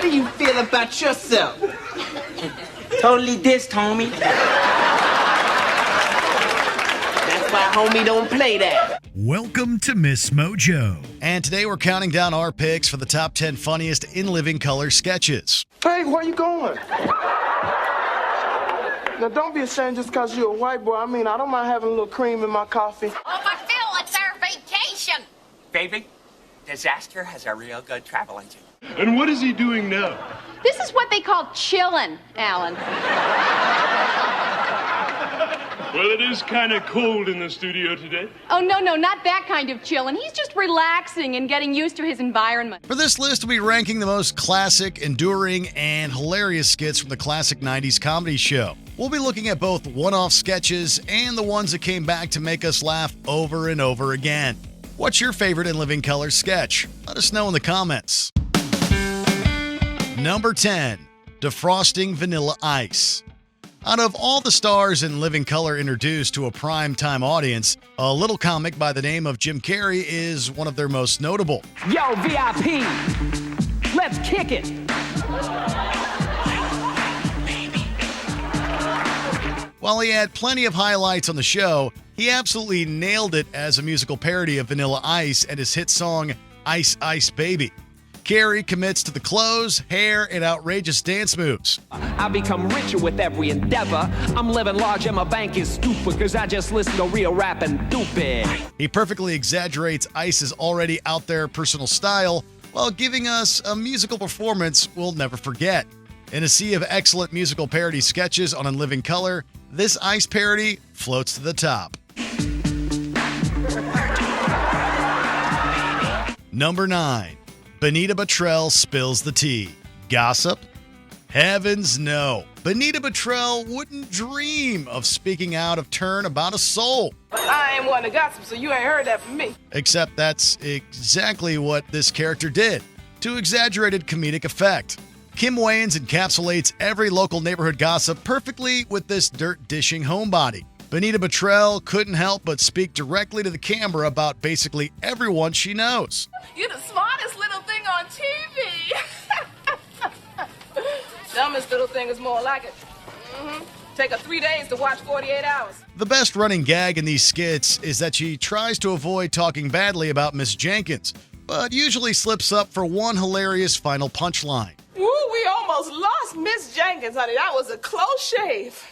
do you feel about yourself? Totally dissed, homie. That's why homie don't play that. Welcome to Miss Mojo. And today we're counting down our picks for the top 10 funniest in living color sketches. Hey, where you going? Now, don't be ashamed just because you're a white boy. I mean, I don't mind having a little cream in my coffee. Oh, but Phil, it's our vacation. Baby, Disaster has a real good travel agent. And what is he doing now? This is what they call chillin', Alan. Well, it is kind of cold in the studio today. Oh, no, not that kind of chillin'. He's just relaxing and getting used to his environment. For this list, we'll be ranking the most classic, enduring, and hilarious skits from the classic 90s comedy show. We'll be looking at both one-off sketches and the ones that came back to make us laugh over and over again. What's your favorite in living color sketch? Let us know in the comments. Number 10, Defrosting Vanilla Ice. Out of all the stars in living color introduced to a prime-time audience, a little comic by the name of Jim Carrey is one of their most notable. Yo, VIP, let's kick it. While he had plenty of highlights on the show, he absolutely nailed it as a musical parody of Vanilla Ice and his hit song, Ice Ice Baby. Carrey commits to the clothes, hair, and outrageous dance moves. I become richer with every endeavor. I'm living large and my bank is stupid because I just listen to real rap and stupid. He perfectly exaggerates Ice's already out there personal style while giving us a musical performance we'll never forget. In a sea of excellent musical parody sketches on In Living Color, this Ice parody floats to the top. Number 9. Bonita spills the tea. Gossip? Heavens no. Bonita wouldn't dream of speaking out of turn about a soul. I ain't one to gossip, so you ain't heard that from me. Except that's exactly what this character did, to exaggerated comedic effect. Kim Wayans encapsulates every local neighborhood gossip perfectly with this dirt-dishing homebody. Bonita couldn't help but speak directly to the camera about basically everyone she knows. You're the smartest little thing on TV. Dumbest little thing is more like it. Take her 3 days to watch 48 hours. The best running gag in these skits is that she tries to avoid talking badly about Miss Jenkins, but usually slips up for one hilarious final punchline. Ooh, we almost lost Miss Jenkins, honey. That was a close shave.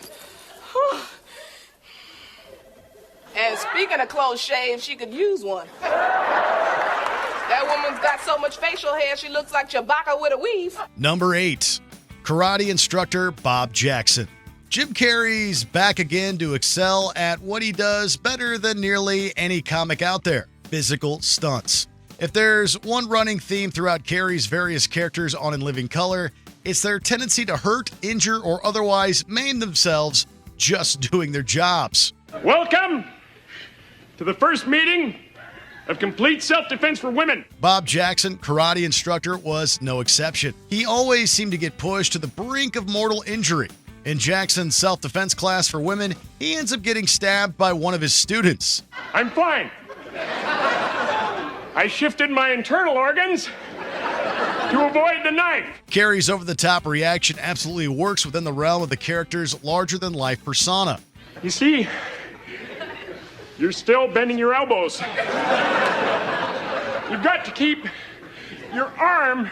And speaking of close shaves, she could use one. That woman's got so much facial hair, she looks like Chewbacca with a weave. Number 8, Karate Instructor Bob Jackson. Jim Carrey's back again to excel at what he does better than nearly any comic out there: physical stunts. If there's one running theme throughout Carrey's various characters on In Living Color, it's their tendency to hurt, injure, or otherwise maim themselves just doing their jobs. Welcome to the first meeting of complete self-defense for women. Bob Jackson, karate instructor, was no exception. He always seemed to get pushed to the brink of mortal injury. In Jackson's self-defense class for women, he ends up getting stabbed by one of his students. I'm fine. I shifted my internal organs to avoid the knife. Carrey's over-the-top reaction absolutely works within the realm of the character's larger-than-life persona. You see, you're still bending your elbows. You've got to keep your arm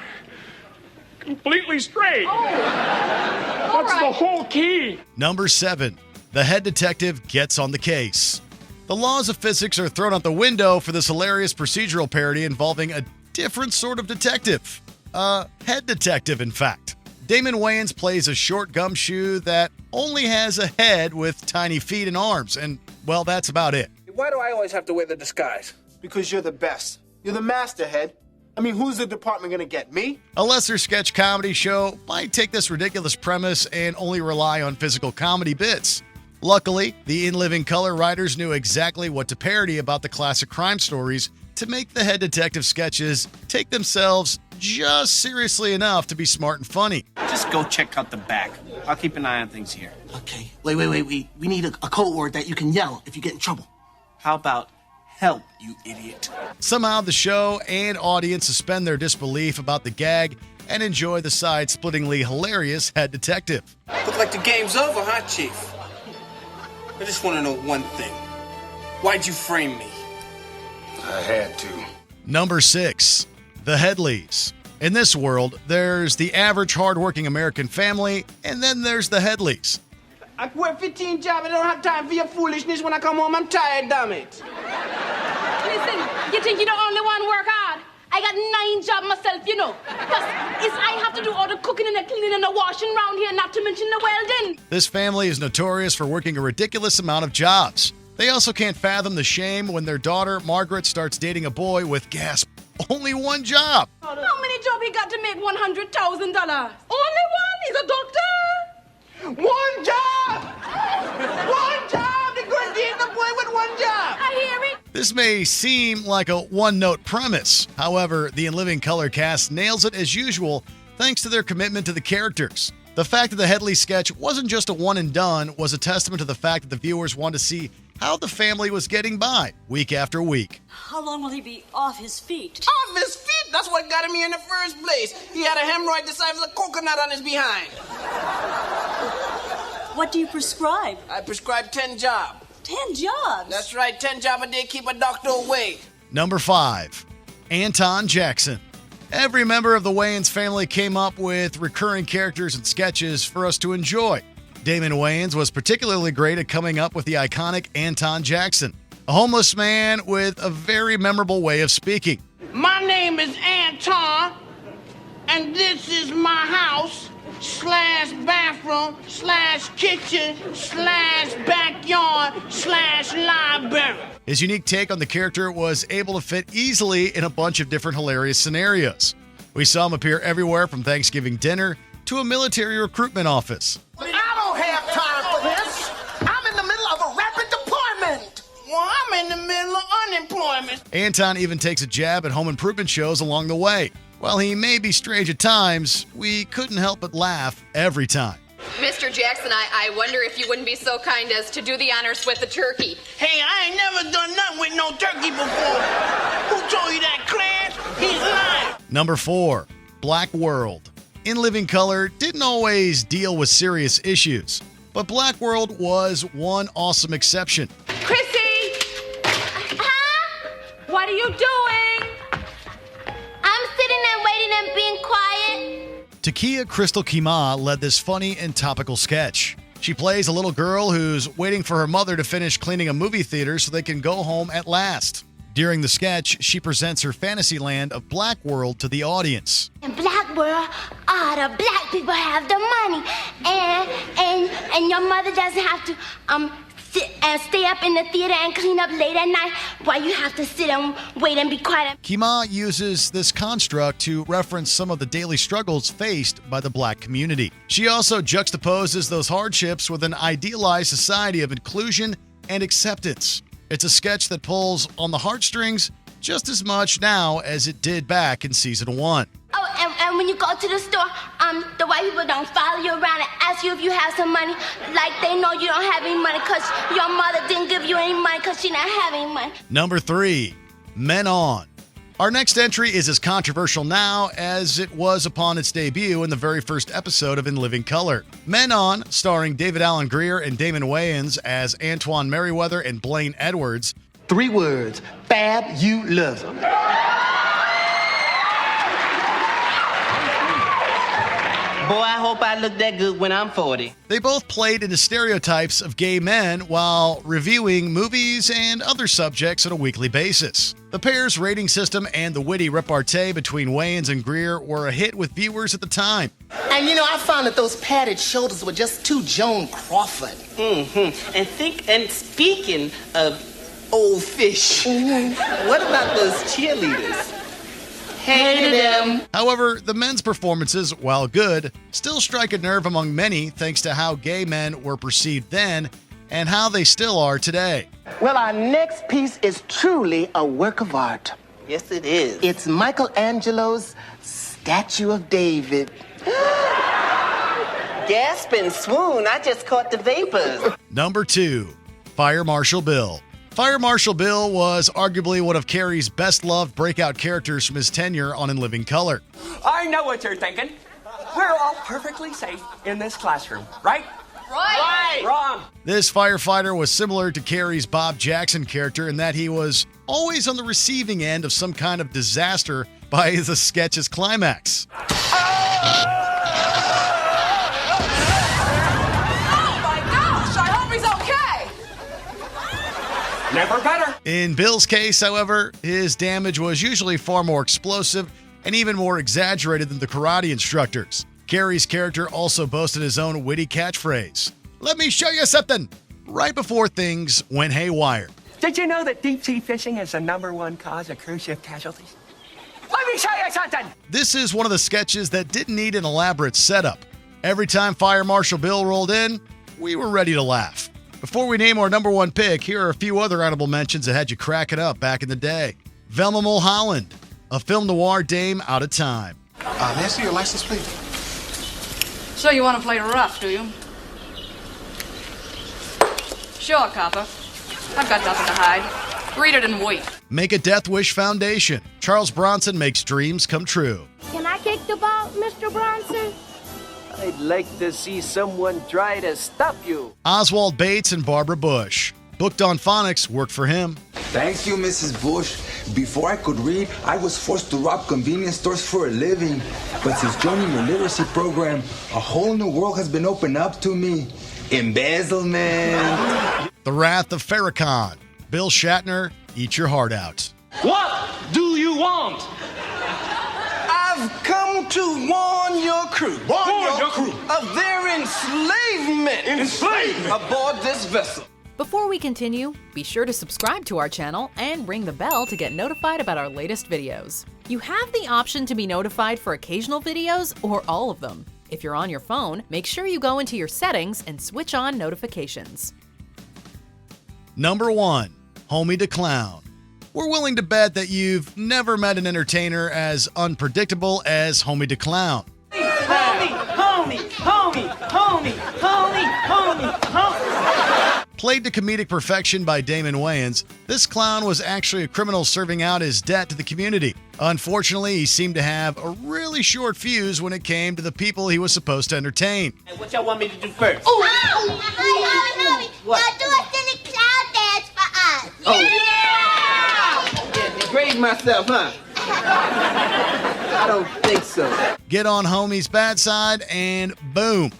completely straight. That's the whole key. Number 7, the head detective gets on the case. The laws of physics are thrown out the window for this hilarious procedural parody involving a different sort of detective. A head detective, in fact. Damon Wayans plays a short gumshoe that only has a head with tiny feet and arms, and, well, that's about it. Why do I always have to wear the disguise? Because you're the best. You're the master, Head. I mean, who's the department gonna get, me? A lesser sketch comedy show might take this ridiculous premise and only rely on physical comedy bits. Luckily, the In Living Color writers knew exactly what to parody about the classic crime stories to make the head detective sketches take themselves just seriously enough to be smart and funny. Just go check out the back. I'll keep an eye on things here. Okay, wait. We need a code word that you can yell if you get in trouble. How about help, you idiot? Somehow the show and audience suspend their disbelief about the gag and enjoy the side-splittingly hilarious head detective. Look like the game's over, huh, Chief? I just want to know one thing. Why'd you frame me? I had to. Number 6, the Headleys. In this world, there's the average hardworking American family, and then there's the Headleys. I work 15 jobs. I don't have time for your foolishness. When I come home, I'm tired, damn it. Listen, you think you're the only one work hard? I got 9 jobs myself, you know. Plus, I have to do all the cooking and the cleaning and the washing around here, not to mention the welding. This family is notorious for working a ridiculous amount of jobs. They also can't fathom the shame when their daughter, Margaret, starts dating a boy with, gasp, only one job. How many jobs he got to make $100,000? Only one? He's a doctor? One job! One job! They're going to get the boy with one job! I hear it. This may seem like a one-note premise. However, the In Living Color cast nails it as usual thanks to their commitment to the characters. The fact that the Headley sketch wasn't just a one and done was a testament to the fact that the viewers wanted to see how the family was getting by week after week. How long will he be off his feet? Off his feet? That's what got him here in the first place. He had a hemorrhoid the size of a coconut on his behind. What do you prescribe? I prescribe 10 jobs. 10 jobs? That's right, 10 jobs a day keep a doctor away. Number 5, Anton Jackson. Every member of the Wayans family came up with recurring characters and sketches for us to enjoy. Damon Wayans was particularly great at coming up with the iconic Anton Jackson, a homeless man with a very memorable way of speaking. My name is Anton, and this is my house / bathroom / kitchen / backyard / library. His unique take on the character was able to fit easily in a bunch of different hilarious scenarios. We saw him appear everywhere from Thanksgiving dinner to a military recruitment office. I don't have time for this. I'm in the middle of a rapid deployment. Well, I'm in the middle of unemployment. Anton even takes a jab at home improvement shows along the way. While he may be strange at times, we couldn't help but laugh every time. Mr. Jackson, I wonder if you wouldn't be so kind as to do the honors with the turkey. Hey, I ain't never done nothing with no turkey before. Who told you that, Clarence? He's lying. Number 4, Black World. In Living Color didn't always deal with serious issues, but Black World was one awesome exception. Chrissy! Huh? What are you doing? I'm sitting there waiting and being quiet. Takia Crystal Kima led this funny and topical sketch. She plays a little girl who's waiting for her mother to finish cleaning a movie theater so they can go home at last. During the sketch, she presents her fantasy land of Black World to the audience. In Black World, all the black people have the money, and your mother doesn't have to sit and stay up in the theater and clean up late at night while you have to sit and wait and be quiet. Kima uses this construct to reference some of the daily struggles faced by the black community. She also juxtaposes those hardships with an idealized society of inclusion and acceptance. It's a sketch that pulls on the heartstrings just as much now as it did back in season 1. Oh, and when you go to the store, the white people don't follow you around and ask you if you have some money, like they know you don't have any money because your mother didn't give you any money because she didn't have any money. Number 3, Men On. Our next entry is as controversial now as it was upon its debut in the very first episode of In Living Color. Men On, starring David Alan Grier and Damon Wayans as Antoine Merriweather and Blaine Edwards. 3 words, fabulism. Boy, I hope I look that good when I'm 40. They both played into stereotypes of gay men while reviewing movies and other subjects on a weekly basis. The pair's rating system and the witty repartee between Wayans and Grier were a hit with viewers at the time. And you know, I found that those padded shoulders were just too Joan Crawford. Mm-hmm. And speaking of old fish, what about those cheerleaders? Hated them. However, the men's performances, while good, still strike a nerve among many thanks to how gay men were perceived then and how they still are today. Well, our next piece is truly a work of art. Yes, it is. It's Michelangelo's Statue of David. Gasp and swoon, I just caught the vapors. Number 2, Fire Marshal Bill. Fire Marshal Bill was arguably one of Carrey's best-loved breakout characters from his tenure on In Living Color. I know what you're thinking. We're all perfectly safe in this classroom, right? Right. Wrong. This firefighter was similar to Carrey's Bob Jackson character in that he was always on the receiving end of some kind of disaster by the sketch's climax. Oh my gosh, I hope he's okay. Never better. In Bill's case, however, his damage was usually far more explosive and even more exaggerated than the Karate Instructor's. Carrey's character also boasted his own witty catchphrase, "Let me show you something," right before things went haywire. Did you know that deep-sea fishing is the #1 cause of cruise ship casualties? Let me show you something! This is one of the sketches that didn't need an elaborate setup. Every time Fire Marshal Bill rolled in, we were ready to laugh. Before we name our #1 pick, here are a few other honorable mentions that had you cracking up back in the day. Velma Mulholland, a film noir dame out of time. Nancy, your license plate. So you want to play rough, do you? Sure, copper. I've got nothing to hide. Read it and wait. Make a Death Wish Foundation. Charles Bronson makes dreams come true. Can I kick the ball, Mr. Bronson? I'd like to see someone try to stop you. Oswald Bates and Barbara Bush. Booked on Phonics worked for him. Thank you, Mrs. Bush. Before I could read, I was forced to rob convenience stores for a living. But since joining your literacy program, a whole new world has been opened up to me. Embezzlement. The Wrath of Farrakhan. Bill Shatner, eat your heart out. What do you want? I've come to warn your crew. Warn your crew of their enslavement. Aboard this vessel. Before we continue, be sure to subscribe to our channel and ring the bell to get notified about our latest videos. You have the option to be notified for occasional videos or all of them. If you're on your phone, make sure you go into your settings and switch on notifications. #1, Homie the Clown. We're willing to bet that you've never met an entertainer as unpredictable as Homie the Clown. Played to comedic perfection by Damon Wayans, this clown was actually a criminal serving out his debt to the community. Unfortunately, he seemed to have a really short fuse when it came to the people he was supposed to entertain. Hey, what y'all want me to do first? Homie, What? now do a silly clown dance for us. Oh. Yeah, degrade myself, huh? I don't think so. Get on Homie's bad side and boom.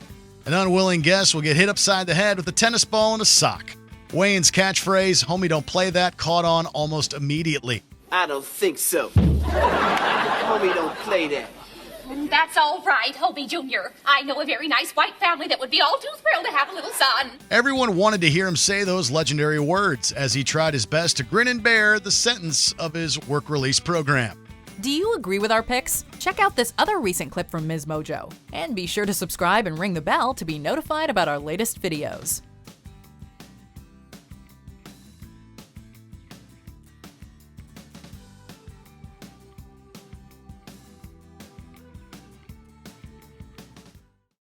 An unwilling guest will get hit upside the head with a tennis ball and a sock. Wayans' catchphrase, "Homie, don't play that," caught on almost immediately. I don't think so. Homie, don't play that. That's all right, Hobie Jr. I know a very nice white family that would be all too thrilled to have a little son. Everyone wanted to hear him say those legendary words as he tried his best to grin and bear the sentence of his work release program. Do you agree with our picks? Check out this other recent clip from Ms. Mojo. And be sure to subscribe and ring the bell to be notified about our latest videos.